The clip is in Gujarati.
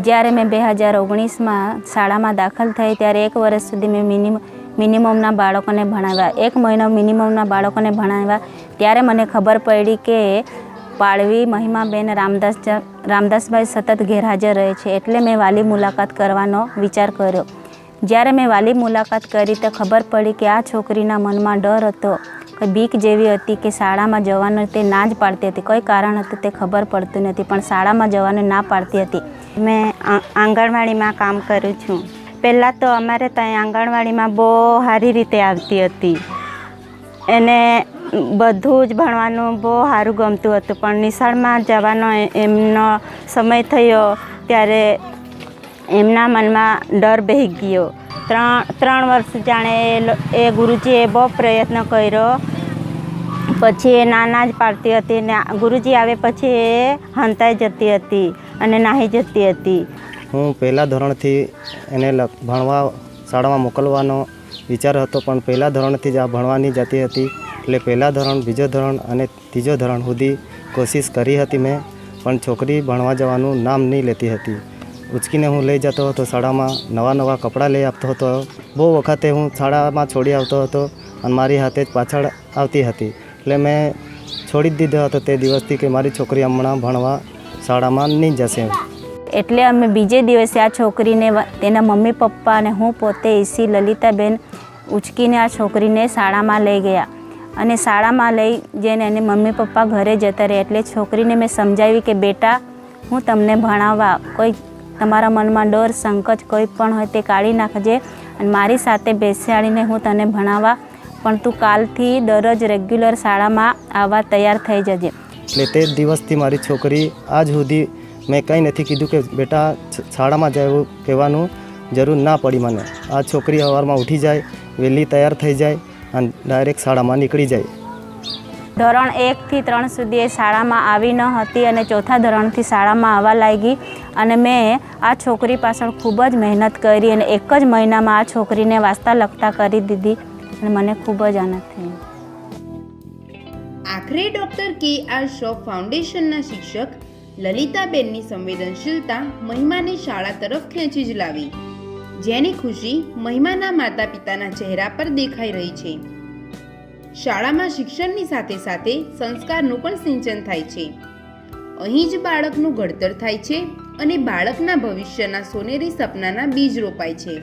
જ્યારે મેં 2019માં શાળામાં દાખલ થઈ ત્યારે 1 વર્ષ સુધી મેં મિનિમમના બાળકોને ભણાવ્યા, 1 મહિનો મિનિમમના બાળકોને ભણાવ્યા. ત્યારે મને ખબર પડી કે પાળવી મહિમાબેન રામદાસભાઈ સતત ગેરહાજર રહે છે. એટલે મેં વાલી મુલાકાત કરવાનો વિચાર કર્યો. જ્યારે મેં વાલી મુલાકાત કરી તો ખબર પડી કે આ છોકરીના મનમાં ડર હતો, કે બીક જેવી હતી કે શાળામાં જવાનું તે ના જ પાડતી હતી. કોઈ કારણ હતું તે ખબર પડતું નથી, પણ શાળામાં જવાનું ના પાડતી હતી. મેં આંગણવાડીમાં કામ કરું છું. પહેલાં તો અમારે ત્યાં આંગણવાડીમાં બહુ સારી રીતે આવતી હતી. એને બધું જ ભણવાનું બહુ સારું ગમતું હતું, પણ નિશાળમાં જવાનો એમનો સમય થયો ત્યારે એમના મનમાં ડર બેસી ગયો. 3 વર્ષ જાણે એ ગુરુજીએ બહુ પ્રયત્ન કર્યો, પછી એ ના જ પાડતી હતી ને ગુરુજી આવે પછી એ હંતાઈ જતી હતી અને નાહી જતી હતી. હું પહેલા ધોરણથી એને ભણવા શાળામાં મોકલવાનો વિચાર હતો, પણ પહેલા ધોરણથી જ આ ભણવાની જતી હતી. એટલે પહેલા ધોરણ, બીજો ધોરણ અને ત્રીજો ધોરણ સુધી કોશિશ કરી હતી મેં, પણ છોકરી ભણવા જવાનું નામ નહીં લેતી હતી. ઉચકીને હું લઈ જતો હતો શાળામાં, નવા કપડાં લઈ આપતો હતો. બહુ વખતે હું શાળામાં છોડી આવતો હતો અને મારી હાથે જ પાછળ આવતી હતી. એટલે મેં છોડી જ દીધો હતો તે દિવસથી કે મારી છોકરી હમણાં ભણવા શાળામાં નહીં જશે. એટલે અમે બીજે દિવસે આ છોકરીને તેના મમ્મી પપ્પા અને હું પોતે ઈસી લલિતાબેન ઉચકીને આ છોકરીને શાળામાં લઈ ગયા. અને શાળામાં લઈ જઈને એને મમ્મી પપ્પા ઘરે જતા રહે. એટલે છોકરીને મેં સમજાવી કે બેટા, હું તમને ભણાવવા, કોઈ તમારા મનમાં ડર સંકોચ કોઈ પણ હોય તે કાઢી નાખજે અને મારી સાથે બેસાડીને હું તને ભણાવવા, પણ તું કાલથી દરરોજ રેગ્યુલર શાળામાં આવવા તૈયાર થઈ જજે. એટલે તે દિવસથી મારી છોકરી આજ સુધી મેં કંઈ નથી કીધું કે બેટા શાળામાં જવું કહેવાનું જરૂર ના પડી મને. આ છોકરી સવારમાં ઉઠી જાય, વહેલી તૈયાર થઈ જાય અને ડાયરેક્ટ શાળામાં નીકળી જાય. ધોરણ 1 થી 3 સુધી એ શાળામાં આવી ન હતી અને 4થા ધોરણથી શાળામાં આવવા લાગી. અને મેં આ છોકરી પાછળ ખૂબ જ મહેનત કરી અને 1 જ મહિનામાં આ છોકરીને વાંચતા લખતા કરી દીધી અને મને ખૂબ જ આનંદ થયો. આખરે ડૉક્ટર કે.આર. શ્રોફ ફાઉન્ડેશનના શિક્ષક લલિતાબેનની સંવેદનશીલતા મહિમાને શાળા તરફ ખેંચી જ લાવી, જેની ખુશી મહિમાના માતા પિતાના ચહેરા પર દેખાઈ રહી છે. શાળામાં શિક્ષણની સાથે સાથે સંસ્કારનું પણ સિંચન થાય છે. અહીં જ બાળકનું ઘડતર થાય છે અને બાળકના ભવિષ્યના સોનેરી સપનાના બીજ રોપાય છે.